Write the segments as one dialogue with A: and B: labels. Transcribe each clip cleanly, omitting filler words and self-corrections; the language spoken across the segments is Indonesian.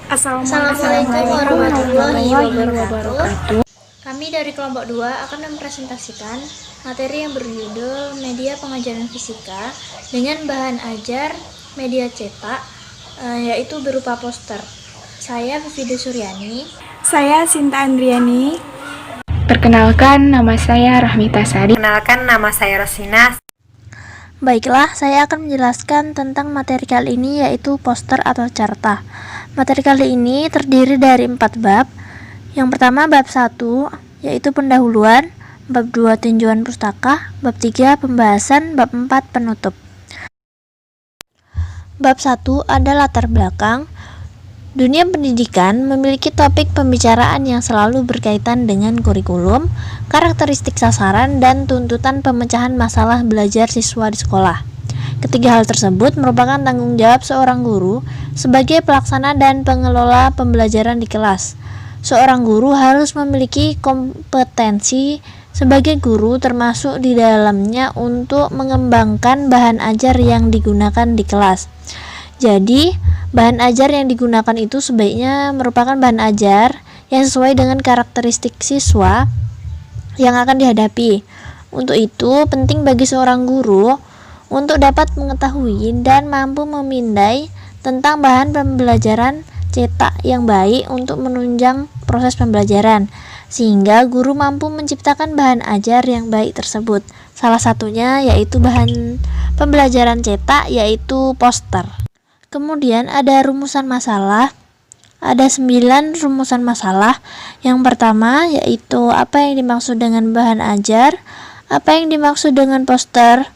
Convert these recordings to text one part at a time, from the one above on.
A: Assalamualaikum warahmatullahi wabarakatuh. Kami dari kelompok 2 akan mempresentasikan materi yang berjudul Media Pengajaran Fisika dengan bahan ajar media cetak, yaitu berupa poster. Saya Vivi Suryani.
B: Saya Sinta Andriani.
C: Perkenalkan, nama saya Rahmita Sari.
D: Perkenalkan, nama saya Rosina.
A: Baiklah, saya akan menjelaskan tentang materi kali ini, yaitu poster atau carta. Materi kali ini terdiri dari 4 bab. Yang pertama bab 1, yaitu pendahuluan, bab 2 tinjauan pustaka, bab 3 pembahasan, bab 4 penutup. Bab 1 ada latar belakang. Dunia pendidikan memiliki topik pembicaraan yang selalu berkaitan dengan kurikulum, karakteristik sasaran, dan tuntutan pemecahan masalah belajar siswa di sekolah. Ketiga hal tersebut merupakan tanggung jawab seorang guru sebagai pelaksana dan pengelola pembelajaran di kelas. Seorang guru harus memiliki kompetensi sebagai guru, termasuk di dalamnya untuk mengembangkan bahan ajar yang digunakan di kelas. Jadi, bahan ajar yang digunakan itu sebaiknya merupakan bahan ajar yang sesuai dengan karakteristik siswa yang akan dihadapi. Untuk itu, penting bagi seorang guru untuk dapat mengetahui dan mampu memindai tentang bahan pembelajaran cetak yang baik untuk menunjang proses pembelajaran, sehingga guru mampu menciptakan bahan ajar yang baik tersebut. Salah satunya yaitu bahan pembelajaran cetak, yaitu poster. Kemudian ada rumusan masalah. Ada 9 rumusan masalah. Yang pertama yaitu apa yang dimaksud dengan bahan ajar, apa yang dimaksud dengan poster,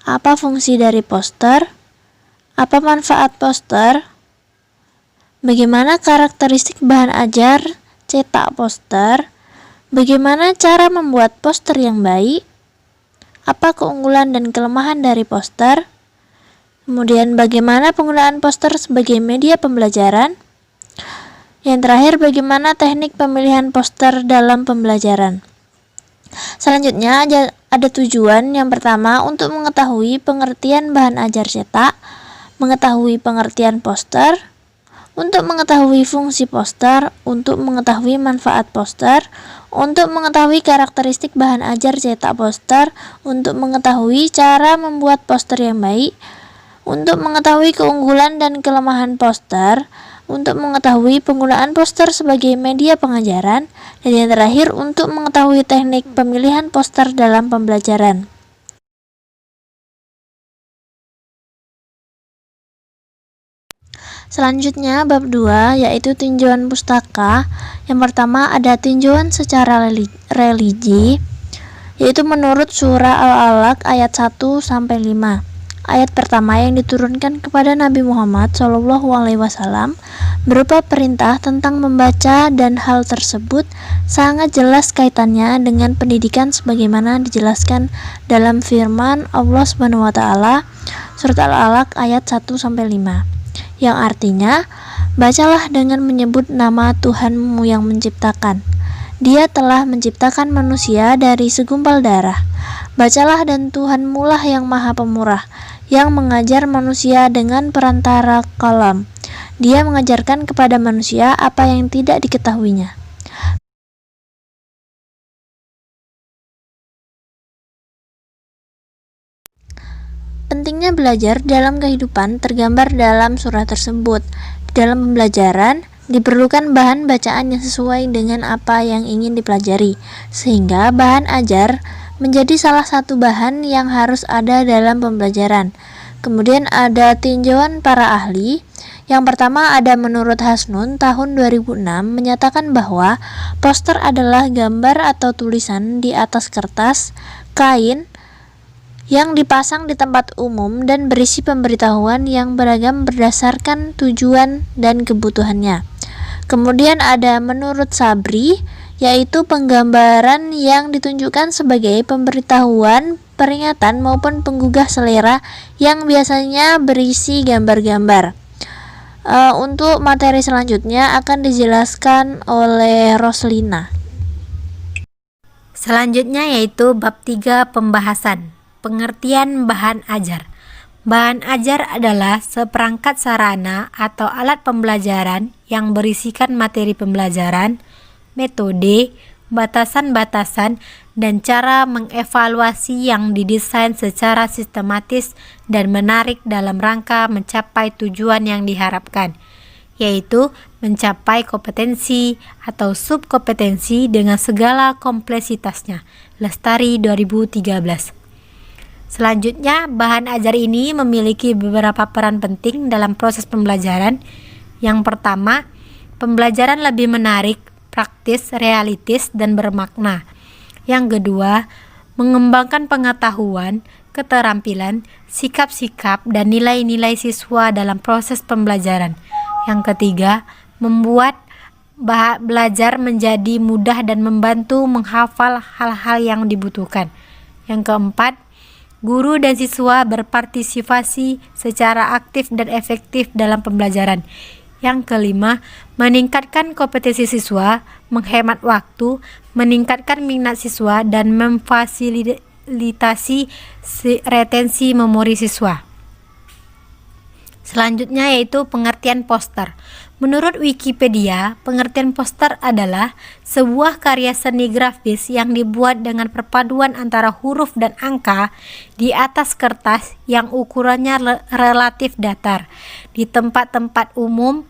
A: apa fungsi dari poster, apa manfaat poster, bagaimana karakteristik bahan ajar cetak poster, bagaimana cara membuat poster yang baik, apa keunggulan dan kelemahan dari poster, kemudian bagaimana penggunaan poster sebagai media pembelajaran, yang terakhir bagaimana teknik pemilihan poster dalam pembelajaran. Selanjutnya ada tujuan. Yang pertama, untuk mengetahui pengertian bahan ajar cetak, mengetahui pengertian poster, untuk mengetahui fungsi poster, untuk mengetahui manfaat poster, untuk mengetahui karakteristik bahan ajar cetak poster, untuk mengetahui cara membuat poster yang baik, untuk mengetahui keunggulan dan kelemahan poster, untuk mengetahui penggunaan poster sebagai media pengajaran, dan yang terakhir untuk mengetahui teknik pemilihan poster dalam pembelajaran. Selanjutnya bab 2 yaitu tinjauan pustaka. Yang pertama ada tinjauan secara religi, yaitu menurut surah Al-Alaq ayat 1-5. Ayat pertama yang diturunkan kepada Nabi Muhammad SAW berupa perintah tentang membaca, dan hal tersebut sangat jelas kaitannya dengan pendidikan sebagaimana dijelaskan dalam firman Allah SWT surat Al-Alaq ayat 1-5, yang artinya, bacalah dengan menyebut nama Tuhanmu yang menciptakan. Dia telah menciptakan manusia dari segumpal darah. Bacalah, dan Tuhanmu lah yang maha pemurah, yang mengajar manusia dengan perantara kalam. Dia mengajarkan kepada manusia apa yang tidak diketahuinya. Pentingnya belajar dalam kehidupan tergambar dalam surah tersebut. Dalam pembelajaran, diperlukan bahan bacaan yang sesuai dengan apa yang ingin dipelajari, sehingga bahan ajar menjadi salah satu bahan yang harus ada dalam pembelajaran. Kemudian ada tinjauan para ahli. Yang pertama ada menurut Hasnun tahun 2006 menyatakan bahwa poster adalah gambar atau tulisan di atas kertas, kain, yang dipasang di tempat umum dan berisi pemberitahuan yang beragam berdasarkan tujuan dan kebutuhannya. Kemudian ada menurut Sabri, yaitu penggambaran yang ditunjukkan sebagai pemberitahuan, peringatan maupun penggugah selera yang biasanya berisi gambar-gambar. Untuk materi selanjutnya akan dijelaskan oleh Roslina.
D: Selanjutnya yaitu bab 3 pembahasan, pengertian bahan ajar. Bahan ajar adalah seperangkat sarana atau alat pembelajaran yang berisikan materi pembelajaran, metode, batasan-batasan, dan cara mengevaluasi yang didesain secara sistematis dan menarik dalam rangka mencapai tujuan yang diharapkan, yaitu mencapai kompetensi atau subkompetensi dengan segala kompleksitasnya. Lestari 2013. Selanjutnya, bahan ajar ini memiliki beberapa peran penting dalam proses pembelajaran. Yang pertama, pembelajaran lebih menarik, praktis, realistis, dan bermakna. Yang kedua, mengembangkan pengetahuan, keterampilan, sikap-sikap, dan nilai-nilai siswa dalam proses pembelajaran. Yang ketiga, membuat belajar menjadi mudah dan membantu menghafal hal-hal yang dibutuhkan. Yang keempat, guru dan siswa berpartisipasi secara aktif dan efektif dalam pembelajaran. Yang kelima, meningkatkan kompetensi siswa, menghemat waktu, meningkatkan minat siswa, dan memfasilitasi retensi memori siswa. Selanjutnya yaitu pengertian poster. Menurut Wikipedia, pengertian poster adalah sebuah karya seni grafis yang dibuat dengan perpaduan antara huruf dan angka di atas kertas yang ukurannya relatif datar di tempat-tempat umum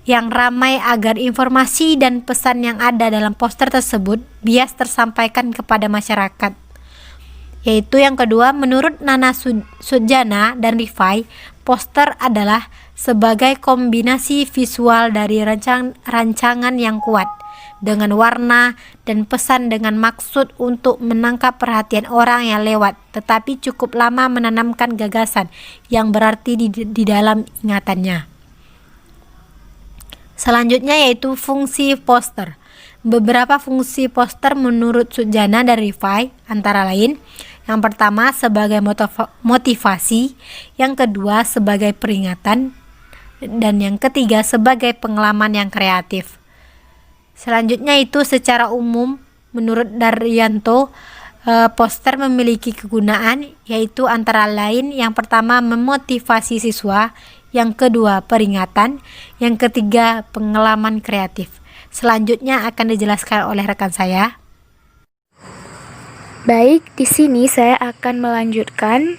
D: yang ramai agar informasi dan pesan yang ada dalam poster tersebut bias tersampaikan kepada masyarakat. Yaitu yang kedua, menurut Nana Sujana dan Rifai, poster adalah sebagai kombinasi visual dari rancangan yang kuat dengan warna dan pesan dengan maksud untuk menangkap perhatian orang yang lewat, tetapi cukup lama menanamkan gagasan yang berarti di dalam ingatannya. Selanjutnya yaitu fungsi poster. Beberapa fungsi poster menurut Sujana dan Rifai antara lain: yang pertama sebagai motivasi, yang kedua sebagai peringatan, dan yang ketiga sebagai pengalaman yang kreatif. Selanjutnya itu secara umum menurut Daryanto, poster memiliki kegunaan yaitu antara lain yang pertama memotivasi siswa, yang kedua peringatan, yang ketiga pengalaman kreatif. Selanjutnya akan dijelaskan oleh rekan saya.
C: Baik, di sini saya akan melanjutkan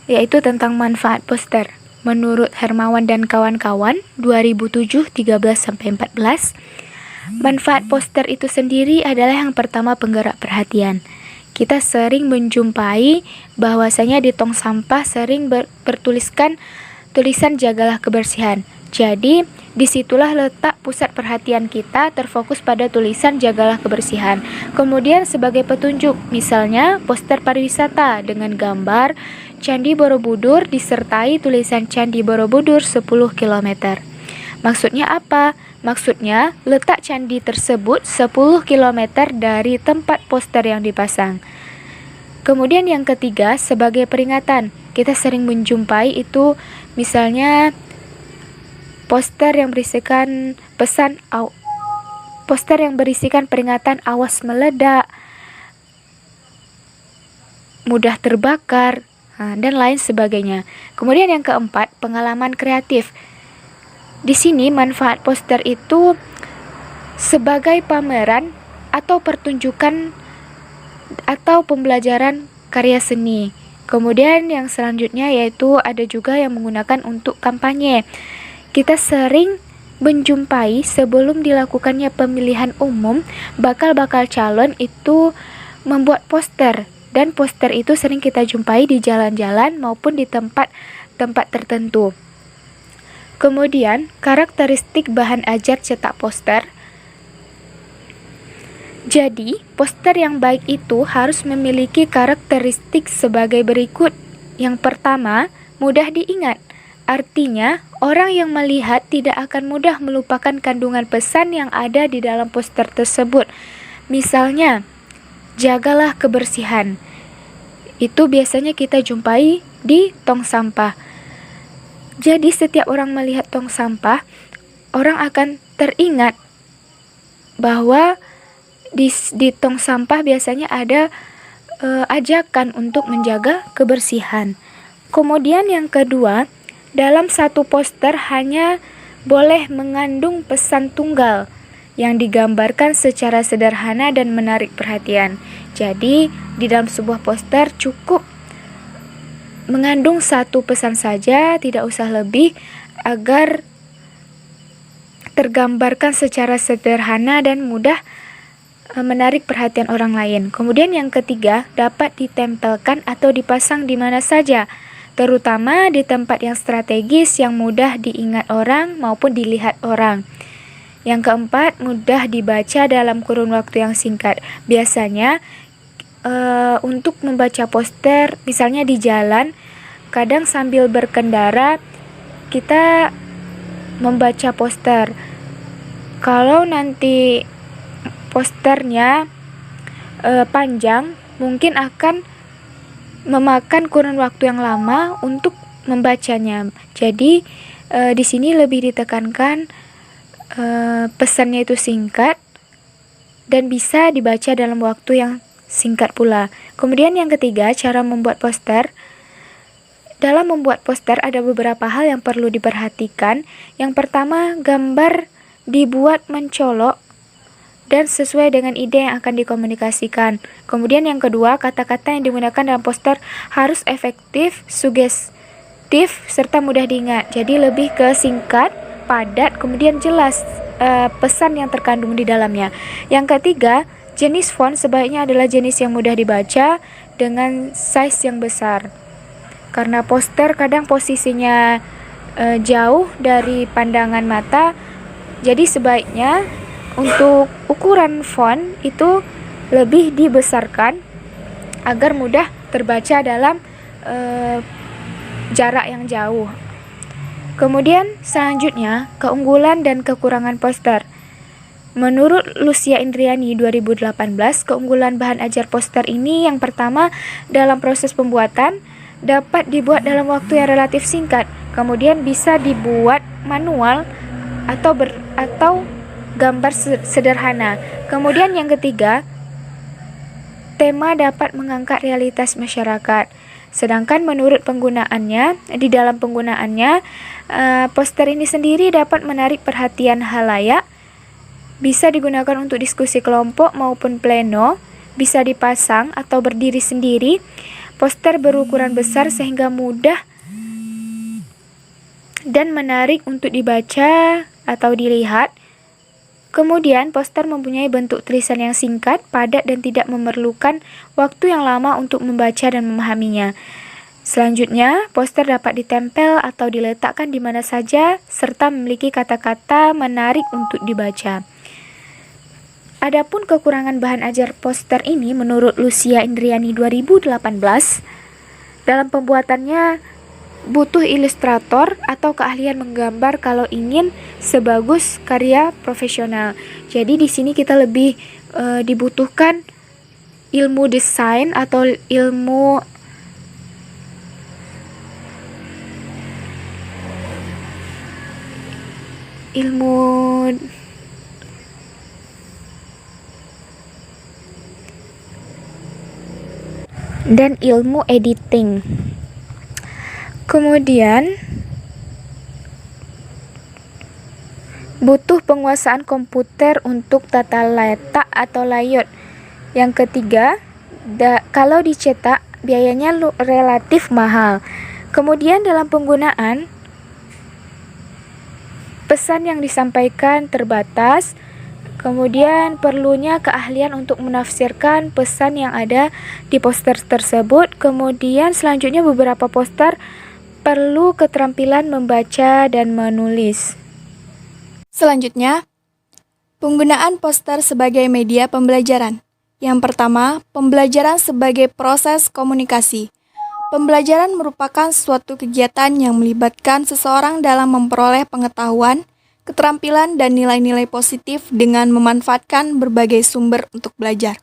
C: yaitu tentang manfaat poster. Menurut Hermawan dan kawan-kawan 2007 13-14, manfaat poster itu sendiri adalah yang pertama penggerak perhatian. Kita sering menjumpai bahwasanya di tong sampah sering bertuliskan tulisan jagalah kebersihan. Jadi, disitulah letak pusat perhatian kita terfokus pada tulisan jagalah kebersihan. Kemudian sebagai petunjuk, misalnya poster pariwisata dengan gambar Candi Borobudur disertai tulisan Candi Borobudur 10 km. Maksudnya apa? Maksudnya letak candi tersebut 10 km dari tempat poster yang dipasang. Kemudian yang ketiga sebagai peringatan. Kita sering menjumpai itu misalnya poster yang berisikan peringatan awas meledak, mudah terbakar, dan lain sebagainya. Kemudian yang keempat, pengalaman kreatif. Di sini manfaat poster itu sebagai pameran atau pertunjukan atau pembelajaran karya seni. Kemudian yang selanjutnya yaitu ada juga yang menggunakan untuk kampanye. Kita sering menjumpai sebelum dilakukannya pemilihan umum, bakal calon itu membuat poster, dan poster itu sering kita jumpai di jalan-jalan maupun di tempat-tempat tertentu. Kemudian, karakteristik bahan ajar cetak poster. Jadi, poster yang baik itu harus memiliki karakteristik sebagai berikut. Yang pertama, mudah diingat. Artinya, orang yang melihat tidak akan mudah melupakan kandungan pesan yang ada di dalam poster tersebut. Misalnya, jagalah kebersihan. Itu biasanya kita jumpai di tong sampah. Jadi, setiap orang melihat tong sampah, orang akan teringat bahwa di tong sampah biasanya ada ajakan untuk menjaga kebersihan. Kemudian yang kedua, dalam satu poster hanya boleh mengandung pesan tunggal yang digambarkan secara sederhana dan menarik perhatian. Jadi, di dalam sebuah poster cukup mengandung satu pesan saja, tidak usah lebih, agar tergambarkan secara sederhana dan mudah menarik perhatian orang lain. Kemudian yang ketiga, dapat ditempelkan atau dipasang di mana saja, terutama di tempat yang strategis yang mudah diingat orang maupun dilihat orang. Yang keempat, mudah dibaca dalam kurun waktu yang singkat. Biasanya untuk membaca poster, misalnya di jalan, kadang sambil berkendara kita membaca poster. Kalau nanti posternya panjang, mungkin akan memakan kurun waktu yang lama untuk membacanya. Jadi di sini lebih ditekankan pesannya itu singkat dan bisa dibaca dalam waktu yang singkat pula. Kemudian yang ketiga, cara membuat poster. Dalam membuat poster ada beberapa hal yang perlu diperhatikan. Yang pertama, gambar dibuat mencolok dan sesuai dengan ide yang akan dikomunikasikan. Kemudian yang kedua, kata-kata yang digunakan dalam poster harus efektif, sugestif, serta mudah diingat. Jadi lebih ke singkat, padat, kemudian jelas pesan yang terkandung di dalamnya. Yang ketiga, jenis font sebaiknya adalah jenis yang mudah dibaca dengan size yang besar. Karena poster kadang posisinya jauh dari pandangan mata, jadi sebaiknya untuk ukuran font itu lebih dibesarkan agar mudah terbaca dalam jarak yang jauh. Kemudian selanjutnya, keunggulan dan kekurangan poster. Menurut Lucia Indriani 2018, keunggulan bahan ajar poster ini yang pertama, dalam proses pembuatan dapat dibuat dalam waktu yang relatif singkat. Kemudian bisa dibuat manual atau gambar sederhana. Kemudian yang ketiga, tema dapat mengangkat realitas masyarakat. Sedangkan menurut penggunaannya, di dalam penggunaannya, poster ini sendiri dapat menarik perhatian halayak, bisa digunakan untuk diskusi kelompok maupun pleno, bisa dipasang atau berdiri sendiri. Poster berukuran besar sehingga mudah dan menarik untuk dibaca atau dilihat. Kemudian, poster mempunyai bentuk tulisan yang singkat, padat, dan tidak memerlukan waktu yang lama untuk membaca dan memahaminya. Selanjutnya, poster dapat ditempel atau diletakkan di mana saja, serta memiliki kata-kata menarik untuk dibaca. Adapun kekurangan bahan ajar poster ini menurut Lucia Indriani 2018, dalam pembuatannya butuh ilustrator atau keahlian menggambar kalau ingin sebagus karya profesional. Jadi di sini kita lebih dibutuhkan ilmu desain atau ilmu dan ilmu editing. Kemudian butuh penguasaan komputer untuk tata letak atau layout. Yang ketiga, kalau dicetak biayanya relatif mahal. Kemudian dalam penggunaan, pesan yang disampaikan terbatas. Kemudian perlunya keahlian untuk menafsirkan pesan yang ada di poster tersebut. Kemudian selanjutnya beberapa poster perlu keterampilan membaca dan menulis.
B: Selanjutnya, penggunaan poster sebagai media pembelajaran. Yang pertama, pembelajaran sebagai proses komunikasi. Pembelajaran merupakan suatu kegiatan yang melibatkan seseorang dalam memperoleh pengetahuan, keterampilan, dan nilai-nilai positif dengan memanfaatkan berbagai sumber untuk belajar.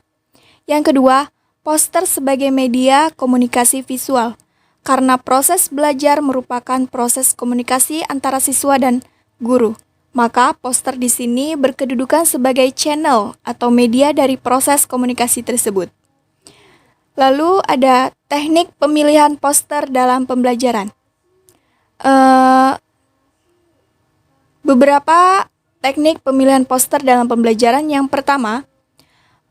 B: Yang kedua, poster sebagai media komunikasi visual. Karena proses belajar merupakan proses komunikasi antara siswa dan guru, maka poster di sini berkedudukan sebagai channel atau media dari proses komunikasi tersebut. Lalu ada teknik pemilihan poster dalam pembelajaran. Beberapa teknik pemilihan poster dalam pembelajaran. Yang pertama,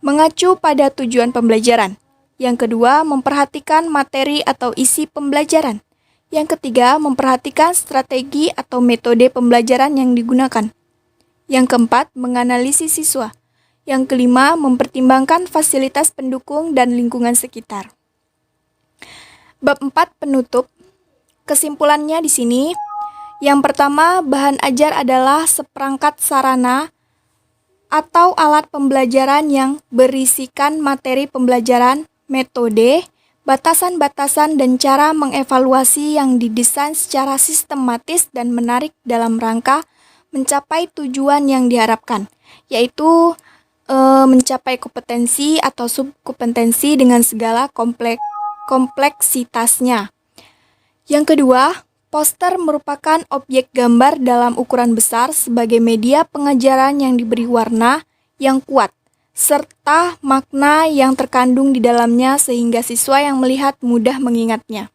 B: mengacu pada tujuan pembelajaran. Yang kedua, memperhatikan materi atau isi pembelajaran. Yang ketiga, memperhatikan strategi atau metode pembelajaran yang digunakan. Yang keempat, menganalisis siswa. Yang kelima, mempertimbangkan fasilitas pendukung dan lingkungan sekitar. Bab 4 penutup. Kesimpulannya di sini, yang pertama, bahan ajar adalah seperangkat sarana atau alat pembelajaran yang berisikan materi pembelajaran, metode, batasan-batasan dan cara mengevaluasi yang didesain secara sistematis dan menarik dalam rangka mencapai tujuan yang diharapkan, yaitu mencapai kompetensi atau subkompetensi dengan segala kompleksitasnya. Yang kedua, poster merupakan objek gambar dalam ukuran besar sebagai media pengajaran yang diberi warna yang kuat, serta makna yang terkandung di dalamnya sehingga siswa yang melihat mudah mengingatnya.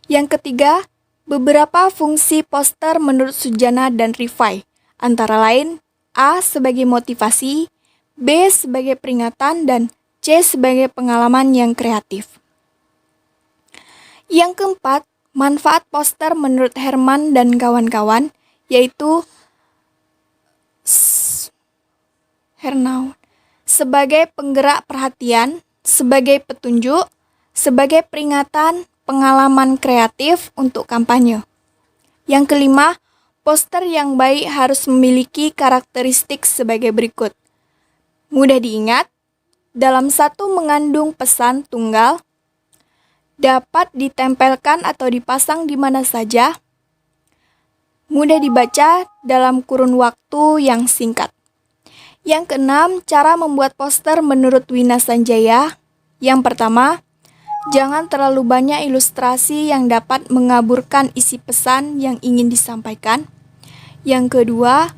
B: Yang ketiga, beberapa fungsi poster menurut Sujana dan Rifai, antara lain A sebagai motivasi, B sebagai peringatan, dan C sebagai pengalaman yang kreatif. Yang keempat, manfaat poster menurut Herman dan kawan-kawan, yaitu sebagai penggerak perhatian, sebagai petunjuk, sebagai peringatan, pengalaman kreatif untuk kampanye. Yang kelima, poster yang baik harus memiliki karakteristik sebagai berikut. Mudah diingat, dalam satu mengandung pesan tunggal, dapat ditempelkan atau dipasang di mana saja, mudah dibaca dalam kurun waktu yang singkat. Yang keenam, cara membuat poster menurut Wina Sanjaya. Yang pertama, jangan terlalu banyak ilustrasi yang dapat mengaburkan isi pesan yang ingin disampaikan. Yang kedua,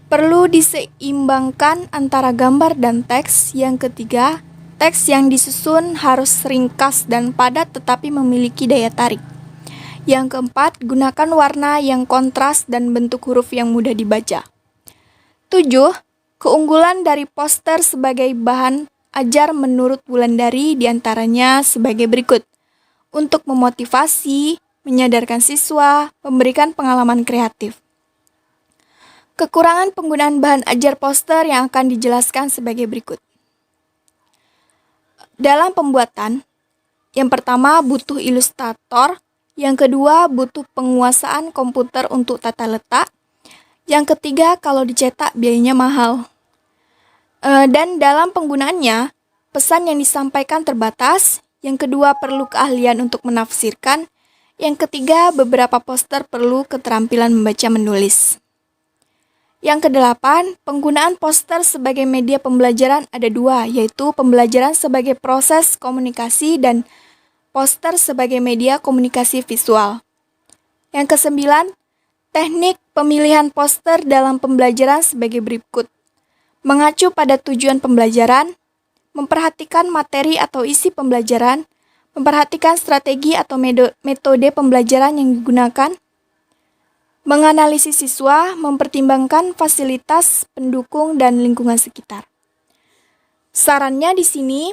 B: perlu diseimbangkan antara gambar dan teks. Yang ketiga, teks yang disusun harus ringkas dan padat tetapi memiliki daya tarik. Yang keempat, gunakan warna yang kontras dan bentuk huruf yang mudah dibaca. 7. Keunggulan dari poster sebagai bahan ajar menurut Wulandari diantaranya sebagai berikut. Untuk memotivasi, menyadarkan siswa, memberikan pengalaman kreatif. Kekurangan penggunaan bahan ajar poster yang akan dijelaskan sebagai berikut. Dalam pembuatan, yang pertama butuh ilustrator, yang kedua butuh penguasaan komputer untuk tata letak, yang ketiga kalau dicetak biayanya mahal. Dan dalam penggunaannya, pesan yang disampaikan terbatas, yang kedua perlu keahlian untuk menafsirkan, yang ketiga beberapa poster perlu keterampilan membaca menulis. Yang kedelapan, penggunaan poster sebagai media pembelajaran ada dua, yaitu pembelajaran sebagai proses komunikasi dan poster sebagai media komunikasi visual. Yang kesembilan, teknik pemilihan poster dalam pembelajaran sebagai berikut. Mengacu pada tujuan pembelajaran, memperhatikan materi atau isi pembelajaran, memperhatikan strategi atau metode pembelajaran yang digunakan, menganalisis siswa, mempertimbangkan fasilitas pendukung dan lingkungan sekitar. Sarannya di sini,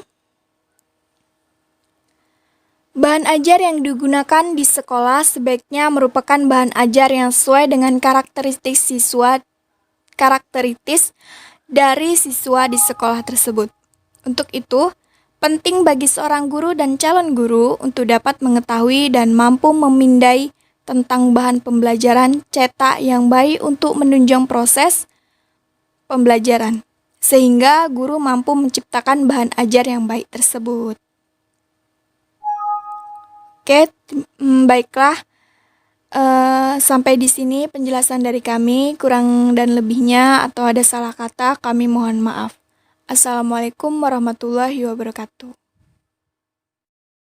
B: bahan ajar yang digunakan di sekolah sebaiknya merupakan bahan ajar yang sesuai dengan karakteristik dari siswa di sekolah tersebut. Untuk itu, penting bagi seorang guru dan calon guru untuk dapat mengetahui dan mampu memindai tentang bahan pembelajaran cetak yang baik untuk menunjang proses pembelajaran, sehingga guru mampu menciptakan bahan ajar yang baik tersebut. Oke, baiklah. Sampai di sini penjelasan dari kami. Kurang dan lebihnya atau ada salah kata, kami mohon maaf. Assalamualaikum warahmatullahi wabarakatuh.